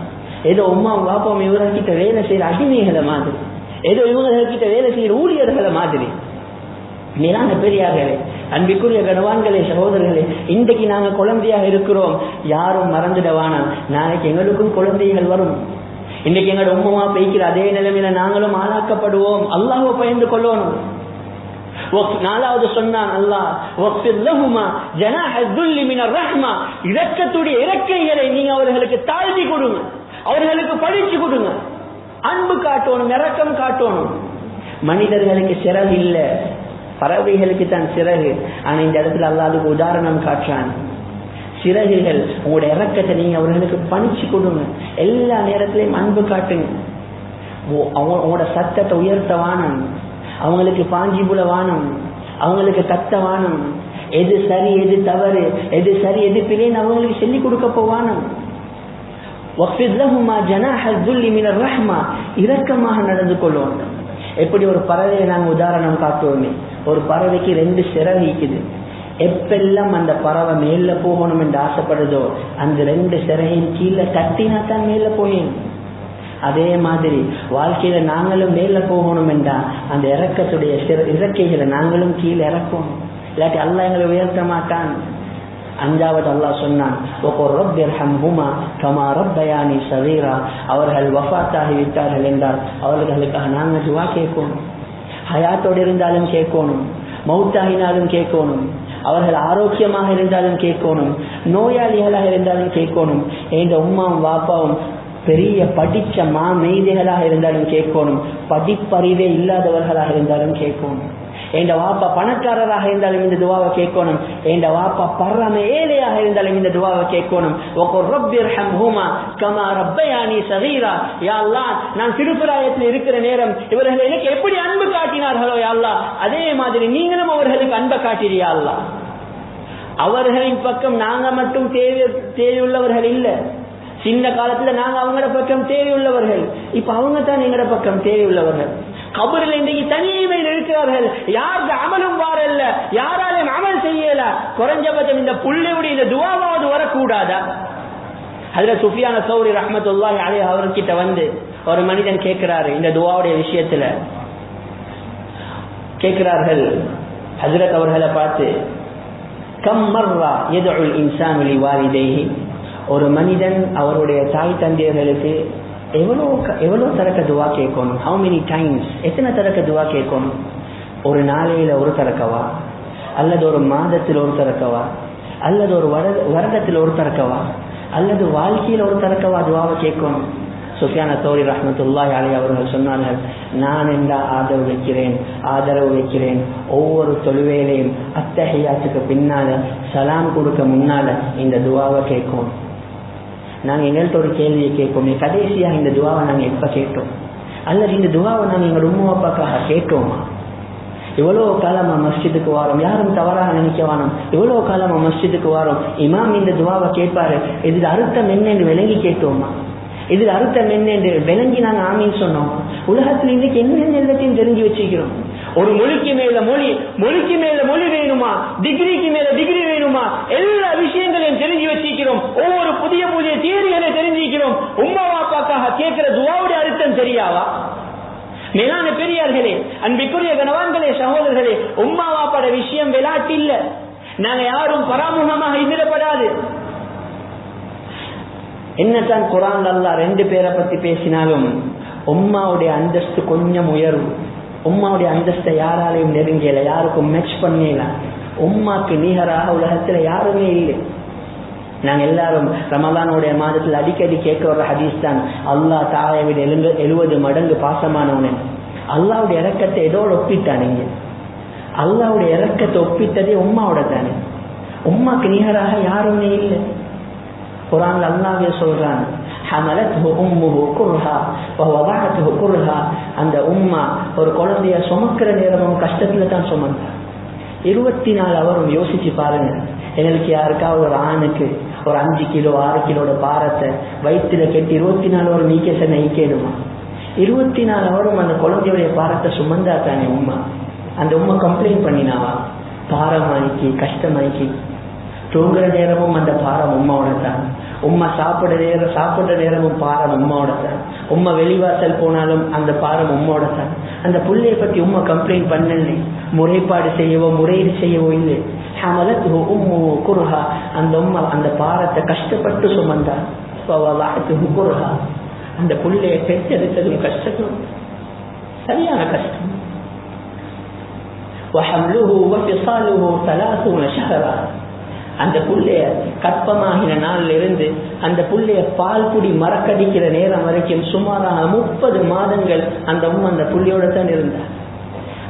ஏதோ உம்மாவும் பாப்பாவும் இவர்கிட்ட வேலை செய்யற அடிமைகளை மாதிரி, ஏதோ இவங்ககிட்ட வேலை செய்யற ஊழியர்களை மாதிரி. மேலான பெரியார்களே, அன்பிற்குரிய கனவான்களே, சகோதரர்களே, இன்றைக்கு நாங்க குழந்தையாக இருக்கிறோம், யாரும் மறந்துடவானா, நாளைக்கு எங்களுக்கும் குழந்தைகள் வரும். இன்னைக்கு எங்களோட உம்மமா பேய்க்கிற அதே நிலைமையில நாங்களும் ஆளாக்கப்படுவோம். அல்லாஹ்வை பயந்து கொள்ளணும். நாலாவது சொன்னான் அல்லாஹ், இரக்கத்துடைய இறக்கைகளை நீங்க அவர்களுக்கு தாழ்த்தி கொடுங்க, அவர்களுக்கு படிச்சு கொடுங்க. அன்பு காட்டணும், இரக்கம் காட்டணும். மனிதர்களுக்கு சிறகு இல்ல, பறவைகளுக்கு தான் சிறகு. ஆனா இந்த இடத்துல அல்லாஹ் அதுக்கு உதாரணம் காட்டுறான். சிறகுகள், உங்களோட இறக்கத்தை நீங்க அவர்களுக்கு பணிச்சு கொடுங்க. எல்லா நேரத்திலையும் அன்பு காட்டுங்க. உங்களோட சத்தத்தை உயர்த்த வானம், அவங்களுக்கு பாஞ்சிபுல வானம், அவங்களுக்கு கத்த வானம். எது சரி எது தவறு, எது சரி எது பிள்ளைன்னு அவங்களுக்கு சொல்லிக் கொடுக்க போவானம். இரக்கமாக நடந்து கொள்வோம். எப்படி ஒரு பறவையை நாங்கள் உதாரணம் காட்டுவோமே, ஒரு பறவைக்கு 2 சிறகு இருக்குது. எப்பெல்லாம் அந்த பறவை மேல போகணும் என்று ஆசைப்படுதோ அந்த 2 சிறகையும் கீழே தட்டினா தான் மேல போயணும். அதே மாதிரி வாழ்க்கையில நாங்களும் மேல போகணும் என்றா அந்த இறக்கத்துடைய இறக்கைகளை நாங்களும் கீழே இறக்கணும். இல்லாட்டி அல்லாஹ் எங்களை உயர்த்த மாட்டான். 5வது அல்லாஹ் சொன்னான், அவர்கள் வஃபாத்தாகி விட்டார்கள் என்றால் அவர்களுக்காக நாங்கள் துஆ கேட்கணும். ஹயாத்தோடு இருந்தாலும் கேட்கணும், மௌத்தாகினாலும் கேட்கணும், அவர்கள் ஆரோக்கியமாக இருந்தாலும் கேட்கணும், நோயாளிகளாக இருந்தாலும் கேட்கணும். எங்க உம்மாவும் வாப்பாவும் பெரிய படிச்ச மேதைகளாக இருந்தாலும் கேட்கணும், படிப்பறிவே இல்லாதவர்களாக இருந்தாலும் கேட்கணும். என் வாப்பா பணக்காரராக இருந்தாலும் இந்த துவாவை கேட்கணும், என் வாப்பா பரம ஏழையாக இருந்தாலும் இந்த துவாவை கேட்கணும். நான் சிறுபிராயத்தில் இருக்கிற நேரம் இவர்கள் எனக்கு எப்படி அன்பு காட்டினார்களோ யா அல்லாஹ், அதே மாதிரி நீங்களும் அவர்களுக்கு அன்பை காட்டிறியா அல்லாஹ். அவர்களின் பக்கம் நாங்க மட்டும் தேவையுள்ளவர்கள் இல்ல. சின்ன காலத்துல நாங்க அவங்களோட பக்கம் தேவையுள்ளவர்கள், இப்ப அவங்க தான் எங்களோட பக்கம் தேவையுள்ளவர்கள். கபரில் இன்றைக்கு தனிமையில் இருக்கிறார்கள். யாருக்கு அமலும் வாரல்ல, யாராலையும் அமல் செய்யல. குறைஞ்சபட்சம் இந்த புள்ளையுடைய இந்த துவாவாவது வரக்கூடாதா? அதுல சுஃபியான சௌரி ரஹ்மத்துல்லாஹி அலைஹி அவர்கிட்ட வந்து ஒரு மனிதன் கேட்கிறாரு, இந்த துவாவுடைய விஷயத்துல கேட்கிறார்கள். ஹஜ்ரத் அவர்களை பார்த்து, கம் மர்ரா யதுல் இன்சானு லிவாலிதைஹி, ஒரு மனிதன் அவருடைய தாய் தந்தையர்களுக்கு எவ்வளவு தரக்க துவா கேட்கணும்? ஹவு மெனி டைம்ஸ், எத்தனை தரக்க துவா கேட்கணும்? ஒரு நாளையில ஒரு தரக்கவா, அல்லது ஒரு மாதத்தில் ஒரு தரக்கவா, அல்லது ஒரு வருடத்தில் ஒரு தரக்கவா, அல்லது வாழ்க்கையில் ஒரு தரக்கவா துவாவை கேட்கணும்? சுஃபியான சௌரி ரஹ்மத்துல்லாஹி அலைஹி அவர்கள் சொன்னார்கள், நான் என்ன ஆதரவு வைக்கிறேன் ஒவ்வொரு தொழுவேலையும் அத்தஹியாத்துக்கு பின்னால சலாம் கொடுக்க முன்னால இந்த துவாவை கேட்கும். நாங்க எங்கள்கிட்ட ஒரு கேள்வியை கேட்போமே, கடைசியா இந்த துவாவை நாங்க எப்ப கேட்டோம்? அல்லது இந்த துவாவை நாங்க எங்க உம்மா அப்பாக்காக கேட்டோமா? இவ்வளவு காலமா மஸ்ஜிதுக்கு வாரோம், யாரும் தவறாக நினைக்க வாரோம். இவ்வளவு காலமா மஸ்ஜிதுக்கு வாரோம், இமாம் இந்த துவாவை கேட்பாரு, இதுல அர்த்தம் என்ன என்று விளங்கி கேட்டோமா? இதுல அர்த்தம் என்ன என்று விளங்கி நாங்க ஆமீன் சொன்னோம். உலகத்துல இன்னைக்கு என்னென்ன எல்லாத்தையும் தெரிஞ்சு வச்சுக்கிறோம். ஒரு மொழிக்கு மேல மொழி, மொழிக்கு மேல மொழி வேணுமா, டிகிரிக்கு மேல டிகிரி வேணுமா, எல்லா விஷயங்களையும் தெரிஞ்சு வச்சிருக்கிறோம். ஒவ்வொரு புதிய புதிய தியரிகளை தெரிஞ்சுக்கிறோம். உம்மா வாப்பாக்காக கேட்கிற துவாவுடைய அர்த்தம் தெரியாவா? மேலான பெரியார்களே, அன்பிற்குரிய கணவான்களே, சகோதரர்களே, உம்மா வாப்பாட விஷயம் விளையாட்டு இல்ல. நாங்க யாரும் பராமுகமாக இருந்திடப்படாது. என்னத்தான் குர்ஆன் அல்லாஹ் 2 பேரை பத்தி பேசினாலும் உம்மாவுடைய அந்தஸ்து கொஞ்சம் உயர்வு. உம்மாவுடைய அந்தஸ்தை யாராலையும் நெருங்கல, யாருக்கும் மேட்ச் பண்ணல. உம்மாக்கு நிகராக உலகத்துல யாருமே இல்லை. நாங்க எல்லாரும் ரமலானுடைய மாதத்தில் அடிக்கடி கேட்கிற ஒரு ஹதீஸ் தான், அல்லாஹ் தாயை விட 70 மடங்கு பாசமானவன். அல்லாவுடைய இறக்கத்தை எதோட ஒப்பிட்டானீங்க? அல்லாவுடைய இறக்கத்தை ஒப்பிட்டதே உம்மாவோட தானே. உம்மாக்கு நிகராக யாருமே இல்லை. குர்ஆன்ல அல்லாஹ்வே சொல்றான், ஹமலத்ஹு உம்முஹு குர்ஹா வவதஅத்ஹு குர்ஹா. அந்த உம்மா ஒரு குழந்தைய சுமக்கிற நேரமும் கஷ்டத்துல தான் சுமந்தா. 24 அவரும் யோசிச்சு பாருங்க, எங்களுக்கு யாருக்காவது ஒரு ஆணுக்கு ஒரு 5 கிலோ 6 கிலோட பாரத்தை வயிற்றுல கெட்டி 24 ஒரு நீக்க நீக்கிடுமா? 24 அவரும் அந்த குழந்தையுடைய பாரத்தை சுமந்தா தானே உம்மா. அந்த உம்மா கம்ப்ளைண்ட் பண்ணினாவா? பாரமாய்க்கு கஷ்டமாய்க்கு. தூங்குற நேரமும் அந்த பாரம் உம்மாவோட தான். உம்மா சாப்பிடுற நேரமும் பாரம் உம்மாவோட தான். உம்மா வெளிவாசல் போனாலும் அந்த பாரம் உம்மாவோட தான். அந்த புள்ளைய பத்தி உம்மா கம்ப்ளைண்ட் பண்ணல, முறைப்பாடு செய்யவோ முறையீடு செய்யவோ இல்லை. ஹமலத்ஹு உம்முஹு குர்ஹா. அந்த உம்மா அந்த பாரத்தை கஷ்டப்பட்டு சுமந்தா. ஃபவதஅத்ஹு குர்ஹா. அந்த புள்ளைய பெற்றெடுத்ததும் கஷ்டம், சரியான கஷ்டம். அந்த புள்ளைய கற்பமாகின நாள்ல இருந்து அந்த புள்ளைய பால் குடி மறக்கடிக்கிற நேரம் வரைக்கும் சுமாராக 30 மாதங்கள் அந்த உம்மா அந்த புள்ளையோட தான் இருந்தார்.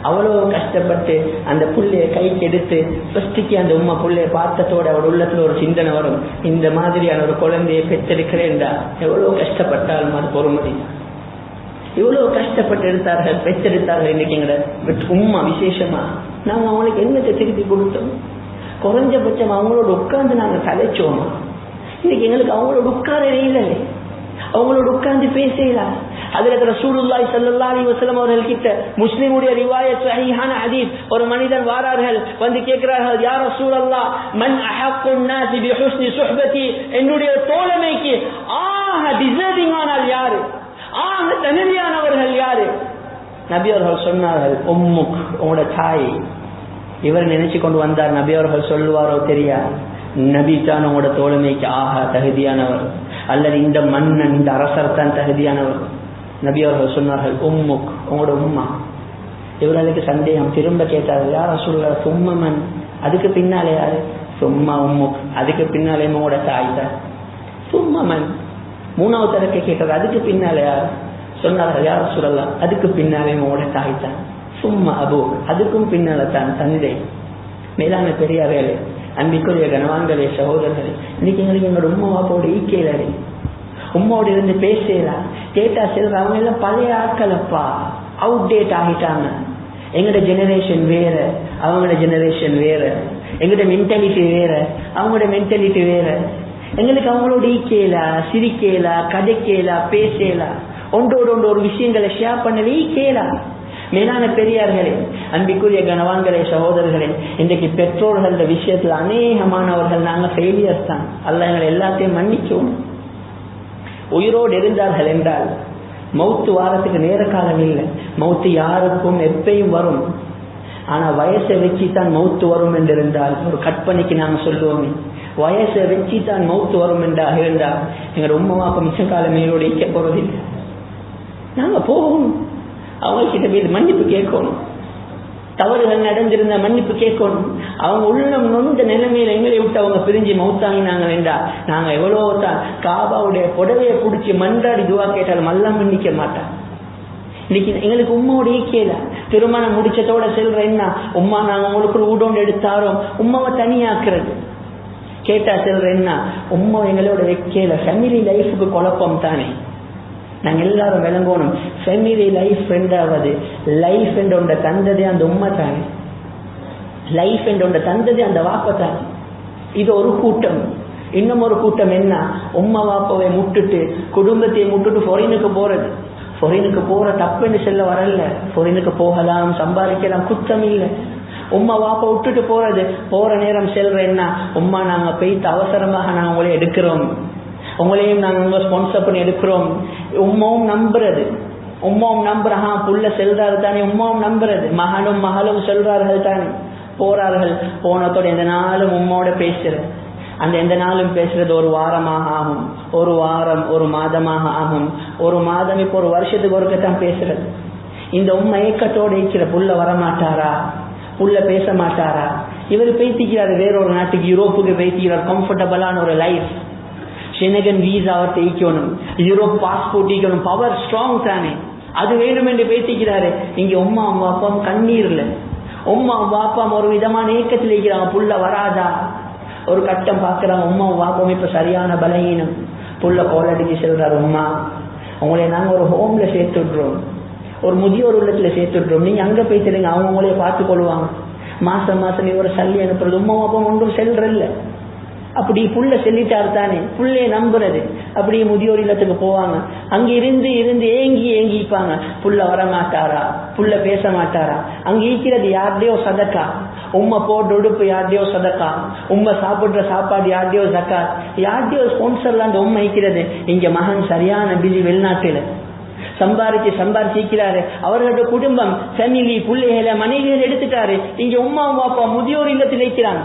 அவ்வளவு கஷ்டப்பட்டு அந்த புள்ளைய கைக்கு எடுத்து ஃபர்ஸ்டுக்கு அந்த உம்மா புள்ளைய பார்த்ததோட அவர் உள்ளத்துல ஒரு சிந்தனை வரும், இந்த மாதிரியான ஒரு குழந்தையை பெற்றெடுக்கிறேன்டா எவ்வளவு கஷ்டப்பட்டாலும் அது பொறுமதி. இவ்வளவு கஷ்டப்பட்டு எடுத்தார்கள், பெற்றெடுத்தார்கள். இன்னைக்கு எங்கட உம்மா விசேஷமா நாங்க அவங்களுக்கு என்னத்தை திருப்பி கொடுத்தோம்? குறைஞ்சபட்சம் அவங்களோட உட்கார்ந்து நாங்க கலைச்சோமா? இன்னைக்கு எங்களுக்கு அவங்களோட உட்காரவே இல்லை, அவங்களோட உட்கார்ந்து பேசலாம். அதுல ரசூலுல்லாஹி ஸல்லல்லாஹு அலைஹி வஸல்லம் அவர்கள் கிட்ட முஸ்லிமுடைய ரிவாயத் சஹீஹான ஹதீஸ், ஒரு மனிதன் வாரார்கள், வந்து கேட்கிறார்கள், யா ரசூலல்லாஹ் மன் அஹக்குன் நாஸி பிஹுஸ்னி சுஹ்பதி, என்னுடைய தோழமைக்கு ஆக டிசர்விங் ஆனால் யாரு, ஆக தகுதியானவர்கள் யாரு? நபி அவர்கள் சொன்னார்கள், உம்முக், உங்களோட தாய். இவர் நினைச்சு கொண்டு வந்தார், நபி அவர்கள் சொல்லுவாரோ தெரியா, நபி தான் உங்களோட தோழமைக்கு ஆக தகுதியானவர், அல்லது இந்த மன்னன் இந்த அரசர் தான் தகுதியானவர். நபி அவர்கள் சொன்னார்கள், உம்முக், உங்களோட உம்மா. இவர்களுக்கு சந்தேகம், திரும்ப கேட்டார்கள், யார சொல்ல சும்மமன், அதுக்கு பின்னாலே யாரு? சும்மா உம்முக், அதுக்கு பின்னாலே உங்களோட தாய் தான். சும்மமன் மூணாவது தரக்க கேட்கறது, அதுக்கு பின்னாலே யார்? சொன்னார்கள், யார சொல்லலாம், அதுக்கு பின்னாலே உங்களோட தாய் தான். சும்மா அபு, அதுக்கும் பின்னால தான் தந்தை. மேலான பெரியார்களே, அன்பிற்குரிய கனவான்களே, சகோதரர்களே, இன்னைக்கு எங்களுக்கு எங்களோட உம்மா வாப்போட ஈக்கையிலே உம்மாவோட இருந்து பேசலாம். கேட்டா செல்ற அவங்க எல்லாம் பழைய ஆட்களப்பா, அவுட்டேட் ஆகிட்டாங்க. எங்களோட ஜெனரேஷன் வேற, அவங்களோட ஜெனரேஷன் வேற, எங்களோட மென்டாலிட்டி வேற, அவங்களோட மென்டாலிட்டி வேற. எங்களுக்கு அவங்களோட ஈக்கையிலா, சிரிக்கலா, கதைக்கலா, பேசலா, ஒன்றோடு ஒன்று ஒரு விஷயங்களை ஷேர் பண்ணவே ஈக்கையலா. மேலான பெரியார்களே, அன்பிற்குரிய கனவான்களே, சகோதரர்களே, இன்றைக்கு பெற்றோர்கள் விஷயத்துல அநேகமானவர்கள் நாங்க ஃபெயிலியர்ஸ் தான். அல்லாஹ் எங்களை எல்லாத்தையும் மன்னிச்சோம். உயிரோடு இருந்தார்கள் என்றால் மௌத்து வாரத்துக்கு நேர காலம் இல்லை. மௌத்து யாருக்கும் எப்பயும் வரும். ஆனா வயசை வச்சுதான் மௌத்து வரும் என்றிருந்தால், ஒரு கற்பனைக்கு நாங்க சொல்லுவோமே, வயசை வச்சுதான் மௌத்து வரும் என்றாக இருந்தால் எங்களோட உம்மாவாக்க மிச்ச காலம் மேலோடு இக்க போறதில்லை. நாங்க போகணும், அவங்ககிட்ட போய் மன்னிப்பு கேட்கணும், தவறுகள் நடந்திருந்த மன்னிப்பு கேட்கணும். அவங்க உள்ளம் நொந்த நிலைமையில எங்களை விட்டு அவங்க பிரிஞ்சு மௌத்தாங்கினாங்க என்றா நாங்க எவ்வளவோ தான் காபாவுடைய புடவையை பிடிச்சி மன்றாடி துவா கேட்டாலும் எல்லாம் மன்னிக்க மாட்டான். இன்னைக்கு எங்களுக்கு உம்மாவோட ஈக்கையில திருமணம் முடிச்சதோட செல்ற என்ன, உம்மா நாங்க உங்களுக்கு ஒரு ஊடோண்டு எடுத்தாரோம், உம்மாவை தனியாக்குறது. கேட்டா செல்ற என்ன, உம்மா எங்களோட வைக்கையில ஃபேமிலி லைஃபுக்கு குழப்பம் தானே. நாங்க எல்லாரும் விளங்கணும், ஃபேமிலி லைஃப் ரெண்டாவது லைஃப் என்ற ஒன்றை தந்ததே அந்த உம்மை தானே, லைஃப் என்ற ஒன்றை தந்ததே அந்த வாப்பை தானே. இது ஒரு கூட்டம். இன்னும் ஒரு கூட்டம் என்ன, உம்மா வாப்பாவை முட்டுட்டு குடும்பத்தை முட்டுட்டு ஃபாரினுக்கு போறது. ஃபாரினுக்கு போற தப்புன்னு செல்ல வரல, ஃபாரினுக்கு போகலாம், சம்பாதிக்கலாம், குற்றம் இல்லை. உம்மா வாப்பா விட்டுட்டு போறது, போற நேரம் செல்ற என்ன, உம்மா நாங்க போயிட்டு அவசரமாக நாங்க உங்களை எடுக்கிறோம், உங்களையும் நாங்க ஸ்பான்சர் பண்ணி எடுக்கிறோம். உம்மாவும் நம்புறது, உம்மாவும் நம்புறா, புள்ள செல்றாரு தானே, உம்மாவும் நம்புறது, மகனும் மகளும் சொல்றார்கள் தானே. போறார்கள், போனதோட எந்த நாளும் உம்மாவோட பேசுறது. அந்த எந்த நாளும் பேசுறது ஒரு வாரமாக ஆகும், ஒரு வாரம் ஒரு மாதமாக ஆகும், ஒரு மாதம் இப்போ ஒரு வருஷத்துக்கு ஒருக்கத்தான் பேசுறது. இந்த உம்மா ஏக்கத்தோடு இருக்கிற, புள்ள வரமாட்டாரா, புள்ள பேச மாட்டாரா. இவர் பேசிக்கிறாரு வேறொரு நாட்டுக்கு, யூரோப்புக்கு பேசிக்கிறார், கம்ஃபர்டபுளான ஒரு லைஃப், ஷெனகன் வீசா அவர் தேய்க்கணும், யூரோப் பாஸ்போர்ட் ஈக்கணும், பவர் ஸ்ட்ராங் தானே, அது வேணும் என்று பேசிக்கிறாரு. இங்க உம்மா அப்பாவும் கண்ணீர்ல, உம்மா அப்பா ஒரு விதமான ஏக்கத்தில் இருக்கிறாங்க, புள்ள வராதா. ஒரு கட்டம் பாக்குறாங்க, உம்மா பாப்பாவும் இப்ப சரியான பலகீனம், புள்ள கோலடிக்கு செல்றாரு, உம்மா உங்களை நாங்க ஒரு ஹோம்ல சேர்த்து விடுறோம், ஒரு முதியோர் உள்ளத்துல சேர்த்து விடுறோம், நீங்க அங்க போய்த்துடுங்க, அவங்க உங்களைய பார்த்து கொள்வாங்க, மாசம் மாசம் நீ ஒரு சல்லி அனுப்புறது. உம்மா அப்பா ஒன்றும் செல்றல்ல, அப்படி புள்ள செல்லிட்டாரு தானே, புள்ளைய நம்புறது. அப்படியே முதியோர் இல்லத்துக்கு போவாங்க, அங்க இருந்து இருந்து ஏங்கி ஏங்கிப்பாங்க, புள்ள வரமாட்டாரா, புள்ள பேச மாட்டாரா. அங்க ஈக்கிறது யார்டையோ சதக்கா, உம்மை போட்டு உடுப்பு யார்டையோ சதக்கா, உம்மை சாப்பிடுற சாப்பாடு யார்டையோ சக்கா, யார்டையோ ஸ்பான்சர்ல அந்த உம்மை ஈக்கிறது. இங்க மகன் சரியான பிஸி, வெளிநாட்டுல சம்பாரிச்சிக்கிறாரு, அவர்களோட குடும்பம் ஃபேமிலி பிள்ளைகளை மனைவிகள் எடுத்துட்டாரு. இங்க உம்மா அப்பா முதியோர் இல்லத்தில் வைக்கிறாங்க.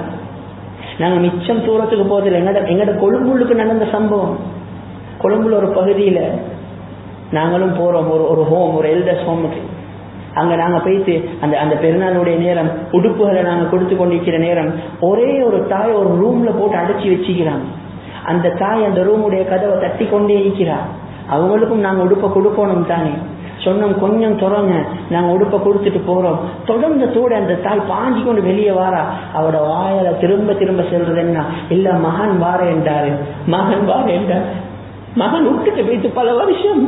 நாங்க மிச்சம் தூரத்துக்கு போதில்லை. எங்கட கொழும்புக்கு நடந்த சம்பவம், கொழும்புல ஒரு பகுதியில நாங்களும் போறோம் ஒரு ஹோம், ஒரு எல்டர்ஸ் ஹோமுக்கு. அங்க நாங்க போயிட்டு அந்த பெருநாளுடைய நேரம் உடுப்புகளை நாங்க கொடுத்து கொண்டிருக்கிற நேரம் ஒரே ஒரு தாய் ஒரு ரூம்ல போட்டு அடைச்சி வச்சுக்கிறாங்க. அந்த தாய் அந்த ரூமுடைய கதவை தட்டி கொண்டே இருக்கிறார். அவங்களுக்கும் நாங்க உடுப்பை கொடுக்கணும் தானே. சொன்னோம் கொஞ்சம் தொடங்க, நாங்க உடுப்பை கொடுத்துட்டு போறோம். தொடர்ந்ததோட அந்த தாய் பாஞ்சி கொண்டு வெளியே வாரா. அவட வாயில திரும்ப திரும்ப சொல்றது என்ன, இல்ல மகன் வார என்றாரு, மகன் வார என்றார். மகன் விட்டுட்டு போயிட்டு பல வருஷம்.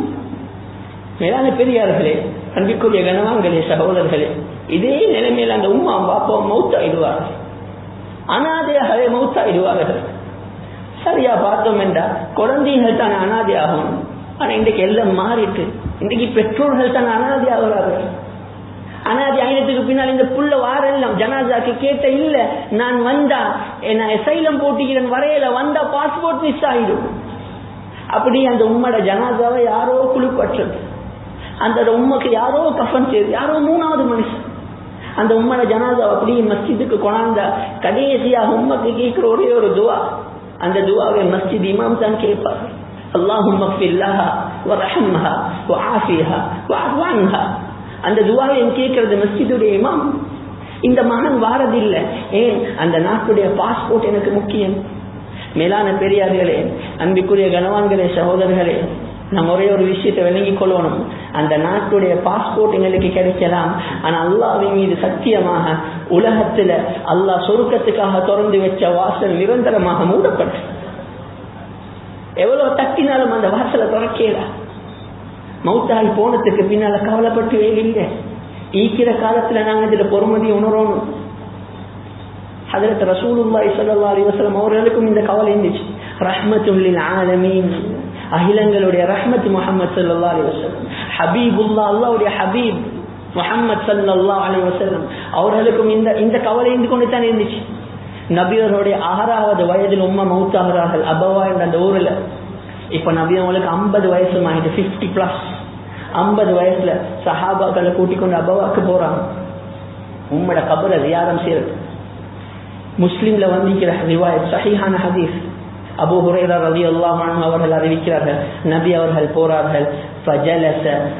மேலான பெரியார்களே, அன்பிற்குரிய கனவான்களே, சகோதரர்களே, இதே நிலைமையில அந்த உம்மா பாப்பா மௌத்தாயிடுவார்கள், அனாதையாகவே மௌத்தாயிடுவார்கள். சரியா பார்த்தோம் என்றா குழந்தைகள் தான் அனாதையாகும். ஆனா இன்றைக்கு எல்லாம் மாறிட்டு, இன்றைக்கு பெற்றோர்கள் தான் அனாதையாகிறார்கள். அனாதி ஆயினத்துக்கு பின்னால் இந்த புள்ள வாரெல்லாம் ஜனாசாக்கு கேட்ட இல்ல, நான் வந்தா என்ன சைலம் போட்டிக்கிறேன் வரையில வந்தா பாஸ்போர்ட் மிஸ் ஆயிடும். அப்படி அந்த உம்மோட ஜனாசாவை யாரோ குளிப்பற்றது, அந்த உம்மைக்கு யாரோ கஃபன் செய்து, யாரோ மூணாவது மனுஷன் அந்த உம்மோட ஜனாசா அப்படி மஸ்ஜிதுக்கு கொண்டாந்தா கடைசியாக உம்மைக்கு கேட்கிற ஒரே ஒரு துவா, அந்த துவாவை மஸ்ஜித் இமாம் தான் கேட்பார். அல்லாஹும்ம ஃபிர் லஹா வர்ஹம்ஹா வஆஃபிஹா வஅஃபு அன்ஹா. அந்த துவாவை கேட்கிறது மஸ்ஜிதுடைய இமாம். இந்த மகன் வாரதில்லை, ஏன் அந்த நாட்டுடைய பாஸ்போர்ட் எனக்கு முக்கியம். மேலான பெரியார்களே, அன்பிற்குரிய கனவான்களே, சகோதரர்களே, நம்ம ஒரே ஒரு விஷயத்தை விளங்கிக் கொள்ளணும். அந்த நாட்டுடைய பாஸ்போர்ட் எங்களுக்கு கிடைக்கலாம், ஆனா அல்லாஹ்வின் மீது சத்தியமாக உலகத்துல அல்லாஹ் சொர்க்கத்துக்காக திறந்து வச்ச வாசல் நிரந்தரமாக மூடப்பட்டு, எவ்வளவு தட்டினாலும் அந்த வாசலை திறக்கல. மௌத்தாய் போனதுக்கு பின்னால கவலைப்பட்டு இல்லை. ஈக்கிற காலத்துல நாங்க இதுல பொறுமதியை உணரணும். ஹஜ்ரத் ரசூலுல்லாஹி ஸல்லல்லாஹு அலைஹி வஸல்லம் அவர்களுக்கும் இந்த கவலை இருந்துச்சு. ரஹ்மத்துல் லில் ஆலமீன், அகிலங்களுடைய ரஹ்மத் முஹம்மது ஸல்லல்லாஹு அலைஹி வஸல்லம், ஹபீபுல்லாஹ், அல்லாஹ்வுடைய ஹபீப் முஹம்மது ஸல்லல்லாஹு அலைஹி வஸல்லம் அவர்களுக்கும் இந்த கவலை இருந்து கொண்டு தான் இருந்துச்சு. நபியவர்களுடைய 6வது வயதில் உம்மா மௌத்தாகிறார்கள் அபவா என்ற அந்த ஊர்ல. இப்ப நபி அவங்களுக்கு 50 வயசு ஆகிட்டு, 50+. 50 வயசுல சஹாபாக்களை கூட்டிக் கொண்டு அபவாக்கு போறாங்க. உம்மோட கபரை ஜியாரம் செய்யறது. முஸ்லிம்ல வந்திருக்கிற ரிவாயத் சஹீஹான ஹதீஸ். அபூ ஹுரைரா ரலியல்லாஹு அன்ஹு அவர்கள் அறிவிக்கிறார்கள், நபி அவர்கள் போறார்கள்.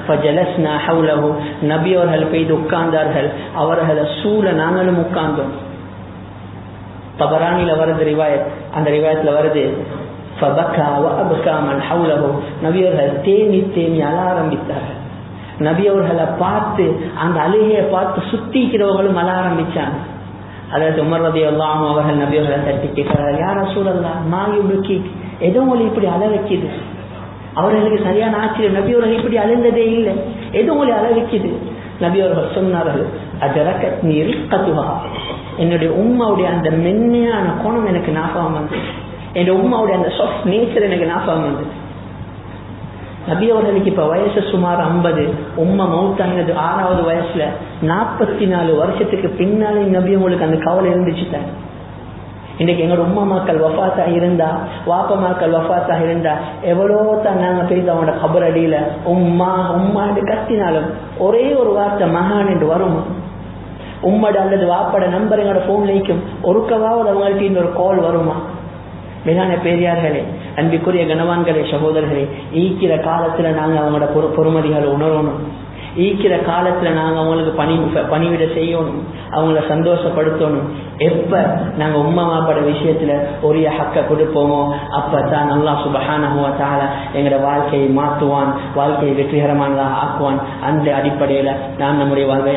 ஃபஜலஸ்னா ஹவுலஹு, நபி அவர்கள் போய் உட்கார்ந்தார்கள், அவர்களை சூழ நாங்களும் உட்கார்ந்தோம். தபரானில வருது ரிவாயத், அந்த ரிவாயத்துல வருது ஃபபகா வஅப்கா மன் ஹவுலஹு, நபி அவர்கள் தேனி தேனி அழ ஆரம்பித்தார்கள். நபி அவர்களை பார்த்து அந்த அழுகையை பார்த்து சுத்திக்கிறவங்களும் அழ ஆரம்பிச்சாங்க. அதாவது உமர் ரலியல்லாஹு அன்ஹு அவர்கள் நபி அவர்களை தட்டி கேட்கிறார்கள், யா ரசூலல்லாஹ் மா யுபகி, ஏதோ உங்களை இப்படி அழ வைக்குது. அவர்களுக்கு சரியான ஆச்சரியம், நபி அவர்கள் இப்படி அழுந்ததே இல்லை, ஏதோ உங்களை அழ வைக்குது. நபி அவர்கள் சொன்னார்கள், அஜரகத்னி ரிக்கத்துஹா, என்னுடைய உம்மாவுடைய அந்த மென்மையான கோணம் எனக்கு ஞாபகம் வந்து, என்னுடைய உம்மாவுடைய அந்த சாஃப்ட் நேச்சர் எனக்கு ஞாபகம் வந்து. நபி அவர்களுக்கு இப்ப வயசு சுமார் 50, உம்மா மௌத்தானது 6வது வயசுல. 44 வருஷத்துக்கு பின்னாலே நபி அவங்களுக்கு அந்த கவலை இருந்துச்சுட்டாங்க. இன்னைக்கு எங்களோட உம்மா மக்கள் வஃபாத்தா இருந்தா, வாப்பா மக்கள் வஃபாத்தா இருந்தா, எவ்வளோ தான் நாங்க போய் அவனோட கபர் அடியில உம்மா உம்மாண்டு கத்தினாலும் ஒரே ஒரு வார்த்தை மகான் என்று வரும். உம்மட அல்லது வாப்பட நம்பர் எங்களோட போன்ல இருக்கும், ஒருக்கவாவது அவங்கள்ட்ட இன்னொரு கால் வருமா? மேலான பெரியார்களே, அன்பிற்குரிய கனவான்களே, சகோதரர்களே, ஈக்கிற காலத்துல நாங்க அவங்களோட பொறுமதிகளை உணரணும். ஈக்கிற காலத்துல நாங்க அவங்களுக்கு பணிவிட செய்யணும், அவங்கள சந்தோஷப்படுத்தணும். எப்ப நாங்க உம்மா மாப்பட விஷயத்துல ஒரு ஹக்க கொடுப்போமோ அப்பதான் அல்லாஹ் சுப்ஹானஹு வ தஆலா எங்களோட வாழ்க்கையை மாற்றுவான், வாழ்க்கையை வெற்றிகரமானதாக ஆக்குவான். அந்த அடிப்படையில நாம் நம்முடைய வாழ்வை